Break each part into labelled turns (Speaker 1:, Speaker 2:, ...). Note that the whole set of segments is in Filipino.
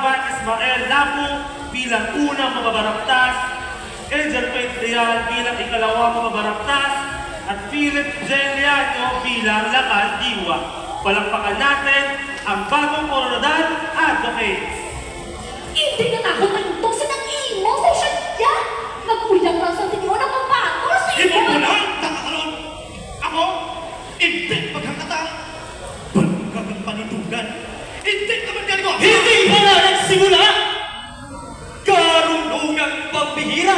Speaker 1: Laban Ismael Lapu bilang unang mababaraptas, Angel Faith Real bilang ikalawang mababaraptas, at Philip Geliano bilang lakas diwa. Palakpakan natin ang bagong koronadal advocates.
Speaker 2: Hindi na ako nagtusin ng imo, social media. Nagkulang lang sa tinyo ng mapagos.
Speaker 3: Hindi mo lang nakakaroon. Ako, hindi pagkakataon. Baligang panitugan. Hindi naman yan ko. Hindi pa na nagsimula. Karunungang pambihira.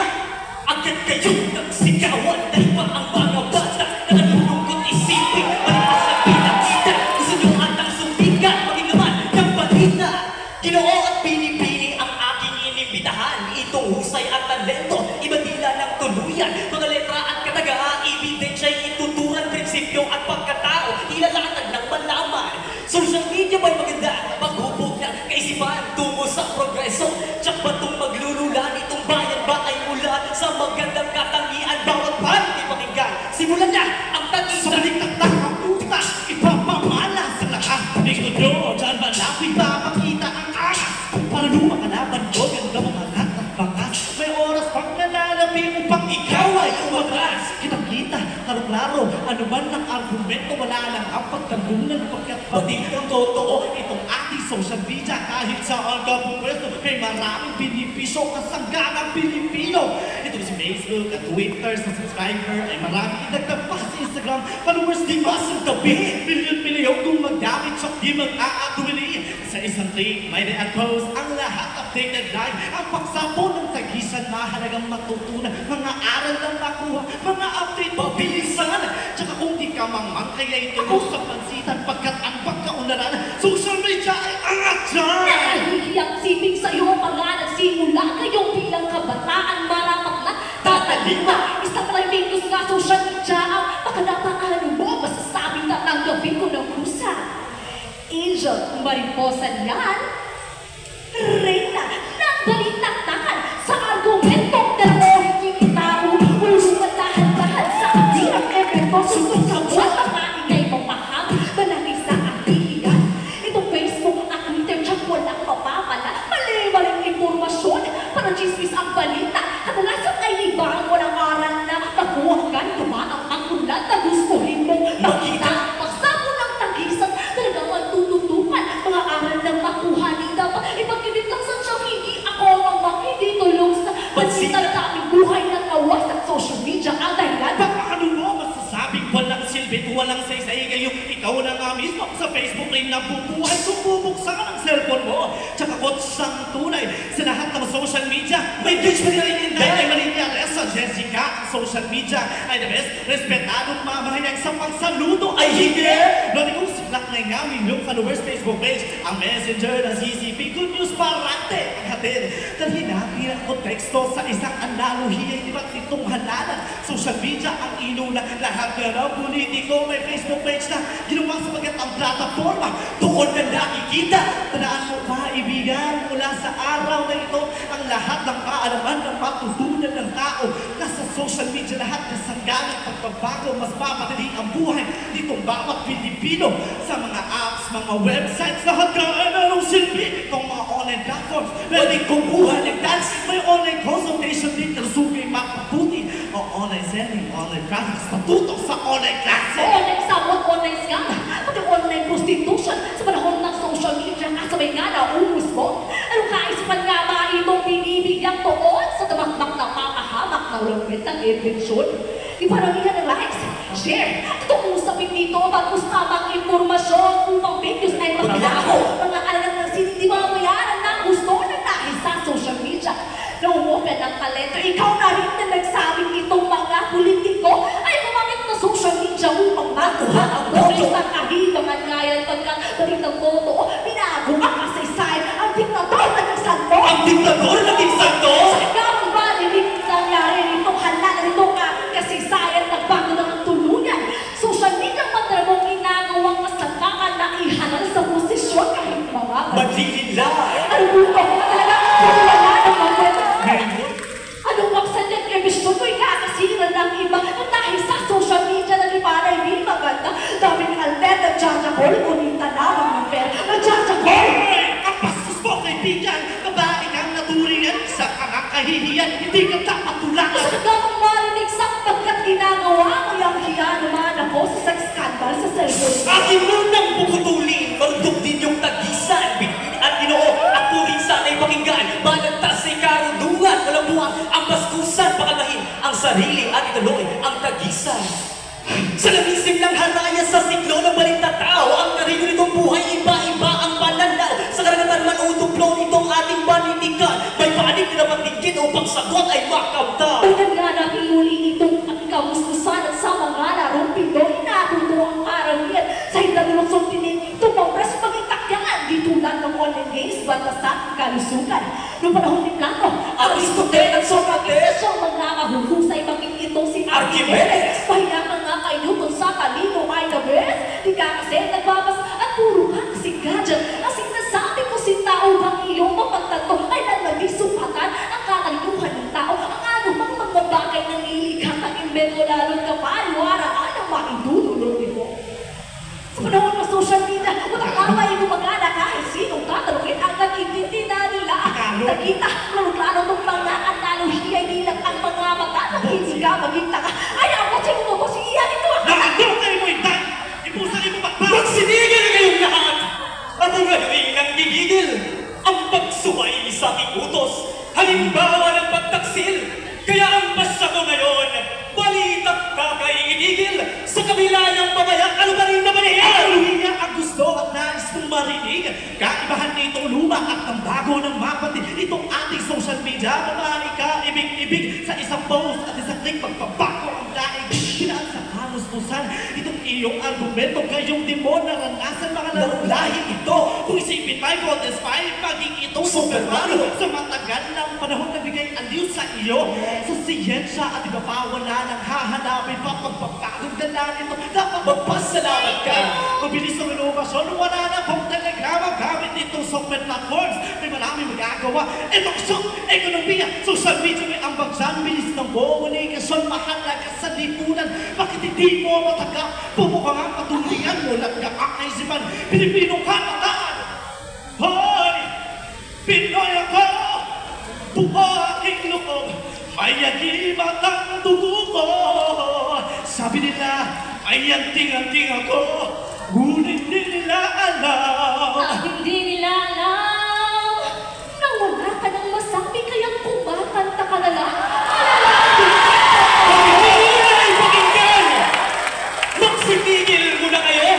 Speaker 3: Agad kayo nagsigawan dahil pa ang mga bata na nalulungkot isipin. Malipas ang pinakita. Gusto nyo atang sumigat maging naman ng balita. Ginoo at pinipili ang aking inimbitahan. Itong husay at talento, ibadila ng tuluyan. Mga letra at katagaan, ebidensya'y ituturan, prinsipyo at pagkatao. Ilalatag ng malaman. Social media ba'y maganda? Maghubog ng kaisipan tungo sa progreso. Tsak ba itong maglulula nitong bayan ba ay mula sa magandang katangian? Bawat parte pakinggan. Simulan na ang tangisa. Sa baliktaktak ang utas, ipapamala sa lakas. Likod nyo, dyan ba lapit ba makita ang angas? Para lumakalaban ko, ganda mga lahat ng bakas. May oras pang nalalabi upang ikaw ay umatras. Kitang-kita, klaro-klaro, ano man ang argumento, wala lang ang pagtanungan pagkat bating ang totoo. Itong ating social media, kahit saan ka pumwesto, may maraming binipisyo kasangganang Pilipino. Ito si Facebook at Twitter, sa subscriber ay maraming idagdag pa sa Instagram. Followers di masang tabi, milyon-milyon kung magdamit, siya di mag-aatuli. Sa isang click, may re-post ang lahat updated live. Ang pagsapo ng tagisan, mahalagang matutunan. Mga aral lang nakuha, mga update pabilisan. Tsaka kung di ka mamangkay ay ito sa pansitan, pagkat ang pagkaunlaran, social media ay angat dyan.
Speaker 2: Nakahihiyang siping sa'yo ang pangalan. Simula kayong bilang kabataan, marapat na tatalima. Isa pa lang minus nga social media ang makanapaano mo. Masasabi na tanggapin ko ng kusa. Angel, mariposa niyan. Reyna, ng balitaktakan sa argumentong dalawa hindi tao. Ulo matahan-tahan sa atirang evento. Sunod sa buwan, mga ingay mapahang. Malaki sa aktividad. Itong Facebook at Twitter, tsak walang mapapala. Mali-maling impormasyon. Para chismis ang balita. Kadalasan ay ibang walang aral na nakuhagan. Tumaang ang ulat na gustuhin mong makita. Pagsamo ng tagisan, talagang magtututupan. Mga aral na makuha ni dapat. Ipagkibit lang sa siyang hindi ako ang makindi tulong sa pansita na aming buhay ng awas at social media ang dahilan.
Speaker 3: Paano mo masasabing walang silbit, walang saysay ngayong ikaw na nga mismo sa Facebook ay nabubuhay kung bubuksan ang cellphone mo. Tsaka kotsang tunay sa lahat ng social media. May bitch pa rin hindi ay Maria sa Jessica. Social media ay the best. Respetadong mamahayag sa pagsaludo ay hindi. Lodi kong siklak na nga milyong followers Facebook page. Ang messenger na CCP. Good news parate ang hatid. Dahil hinapiran ko teksto sa isang analohiya. Di ba't itong halalan? Social media ang inuna. Lahat na ng politiko may Facebook page na ginawa sapagat ang plataforma. Doon na nakikita. Tandaan mo kaibigan mula sa araw na ito ang lahat ng kaalaman ng matutunan ng tao. Nasa social media lahat na sangganang pagbabago. Mas mapadali ang buhay nitong bawat Pilipino sa mga apps, mga websites. Lahat na anong silbi itong mga online platforms. Pwede kumuha ng dance. May online consultation din na sugay mapabuti. O online selling, online traffic. Patutok sa online klase.
Speaker 2: Online sabot, online scam. Pati online prostitution. Sa panahon ng social media, kasabay nga na umus mo. Anong kaisipan nga ba itong binibigyang tuon sa tamakmak na makahamak na ulawin ng intensyon? Di paramihan ng likes, share, itong usapin dito, bagus tamang impormasyon, upang videos ay maglaho. Mga alagang ng hindi mabayaran ng gusto na dahil sa social media. Naumuopen ng talento, ikaw na rin na nagsabing itong mga politiko ay gumamit na social media upang makuha ang boto sa kahibangan ngayon pagkat balitang boto, binago ang kasaysayan, ang diktador na nagsanto.
Speaker 3: Ang diktador na nagsanto?
Speaker 2: Sa ikaw ba, hindi nangyari nitong handa na nitong kasaysayan nagbago ng tuluyan. Social media madragong ginagawang kasangkakan na ihalal sa posisyon kahit mga
Speaker 3: Maglilila.
Speaker 2: Ano buto ko talaga? Wala ng magweta. Anong magsadyang emisyon mo'y kakasira ng iba at dahil sa social media na di para hindi maganda. Daming alter na jajakol, ngunit tanawang ng pera na jajakol.
Speaker 3: Ang bastos mo kaibigan.
Speaker 4: nahihiyan, hindi ka dapat tulakan.
Speaker 2: Gusto ka bang marinig sapagkat ginagawa mo yung hiya naman ako sa sex scandal sa cellphone?
Speaker 3: Akin munang puputulin, marundok din yung tagisan. Bitbit at ginoo, ako rin sana'y pakinggan. Balagtas ay karunungan, walang buwang ang baskusan. Pakalahin ang sarili at ituloy ang tagisan. Sa lamisim ng haraya sa siklo ng balitatao, ang karino nitong buhay, iba-iba ang pananaw. Sa karagatan man utuplon itong ating panitikan, may panig na matigin upang sagot ay makamta.
Speaker 2: Unang nga namin muli itong kamuskusan at sa mga larong Pinoy, natuto ang karamihan sa hindalulusong tinig. Tumawras pag-itakyaan, di tulad ng online games, batas at kalusugan. Noong panahon ni Plato,
Speaker 3: Aristotle at Socrates,
Speaker 2: siyang mga mahuhusay maging itong si Archimedes. Pahinga nga kayo kung sa talino ay the best. Di ka kasi nagbabas at puro ka kasi gadget. Ang sinasabi ko si tao bang iyong mapagtanto ay nalagay sukatan ang kakalimuhan ng tao. Ang anumang mga bagay na nilikha ng invento lalong kapalwaraan ang maidudulog nito. Sa panahon ng social media, walang gumagana kahit sinong tatanungin agad intindi na nila. Nakita, klaro ng mga analohiya, hindi lang ang mga mata na hindi ka maging taka. Ayaw ko siya mo si Ian ito.
Speaker 4: Nakagaw kayo mo inday! Ipusan mo bakba!
Speaker 3: magsinigil kayong lahat! Ako ngayon ang gigigil, ang pagsuway sa aking utos, halimbawa ng pagtaksil. Kaya ang basta ko ngayon, balitak kakaiigigil sa kabila ng pabayak, ano ba rin naman
Speaker 4: Hallelujah ang gusto at nais kong marinig. Kaibahan nitong luma at ng bago ng mapatid. Itong ating social media, babae ka, ibig-ibig sa isang post at isang click, magpabago ang daig. Pinaan sa kamuspusan, itong iyong argumento, kayong di mo naranasan mga larong lahi ito. Kung isipin may contest 5, maging itong Super Mario. Sa matagal ng panahon na bigay aliw sa iyo, sa siyensya at iba pa wala nang hahanapin pa pagpapagod na lang ito. Dapat magpasalamat ka. Mabilis ng inovasyon, wala na pong talaga magamit itong software platforms. May maraming magagawa. Edukasyon, ekonomiya, social media may ambag dyan. Bilis ng komunikasyon, mahalaga sa lipunan. Bakit hindi mo matagap? Pumukha ang patuloyan mo lang na kakaisipan. Pilipino ka mataan. Hoy! Pinoy ako! Buo aking loob. May agimat ang dugo ko. Sabi nila, ay anting-anting ako. Ngunit di nila alam.
Speaker 2: At hindi nila alam na wala ka nang masabi kaya kumakanta ka na lang.
Speaker 3: Pakinggan! Pakinggan! Magsitigil mo na kayo!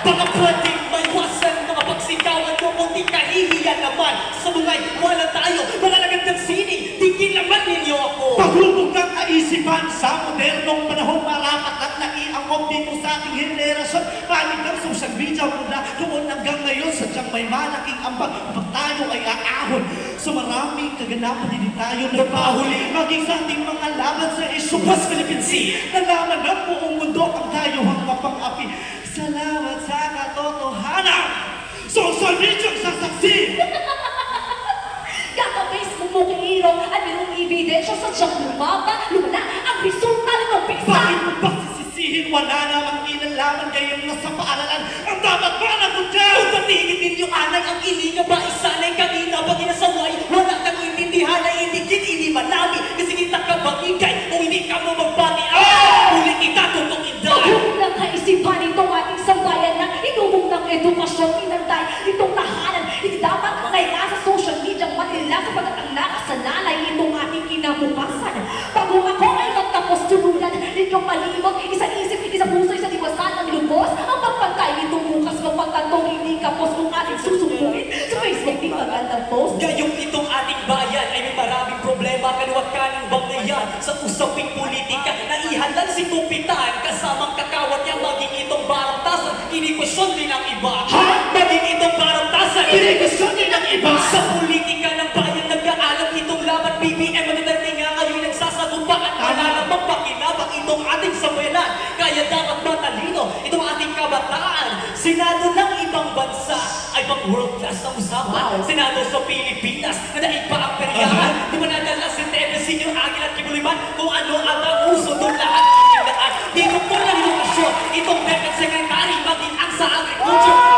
Speaker 3: Baka pwedeng maiwasan mga pagsigawan mo kung di kahihiyan naman. Sa bungay, wala tayo. Mga nagandang sining, tigil naman ninyo ako.
Speaker 4: Paghubog ng kaisipan sa modernong panahon, marapat at naiangkop dito sa ating henerasyon. Panig ng social media mula noon hanggang ngayon, sadyang may malaking ambag kapag tayo ay aahon. Sa maraming kaganapan, hindi tayo nagpahuli. Maging sa ating mga laban sa Isupas Philippine Sea. Nalaman ng buong mundo ang tayo ang mapang-api. Salamat sa katotohanan. Social media ang sasaksi.
Speaker 2: Kaka-Facebook mo kay Hero at mayroong ebidensya sa siyang lumaba, lumana ang resulta ng umpisa.
Speaker 4: Bakit mo ba sisisihin? Wala namang inalaman ngayong nasa paaralan. Ang dapat ba nagot dyan?
Speaker 3: Kung patingin ninyo anay ang iliga ba isanay kanina pag inasaway, wala kang intindihan na inikit, ini manami. Kasi kita ka bagigay, kung hindi ka mo magbati, ulit kita tutong inday.
Speaker 2: Paghuhog ng kaisipan itong ating sambayan na inumong ng edukasyon, inanday itong tahanan. Hindi dapat naiya sa social media manila kapag ang nakasanalay itong ating kinabukasan. Bago ako ay magtapos tulunan, ninyong malimot, isang isip, isang puso, isang iwasan ang lubos. Ang pagpantay nitong bukas, magpagtantong hindi kapos kung ating susubuin. Sa Facebook, di magandang post.
Speaker 3: Ngayong itong ating bayan ay may maraming problema, kaliwat ka ng bangayan sa usaping politika. Naihalan si Kupitan, kasamang kakawat niya maging itong barantasan. Kinikwestiyon din ang iba. Maging itong barantasan.
Speaker 4: Kinikwestiyon din ang iba.
Speaker 3: Sa politika ng bayan, nag-aalam itong laban. BBM, magdating nga ngayon nagsasagot pa at wala namang pakinabang itong ating sambayanan. Kaya dapat matalino itong ating kabataan. Senado ng ibang bansa ay pang world class ang usapan. Senado sa Pilipinas na daig pa ang peryahan. Di ba nadala si Tevez, Senior Aguila at Kibuliman kung ano ang uso doon lahat. Dito po ng edukasyon, itong Decad Secretary maging ang sa agriculture.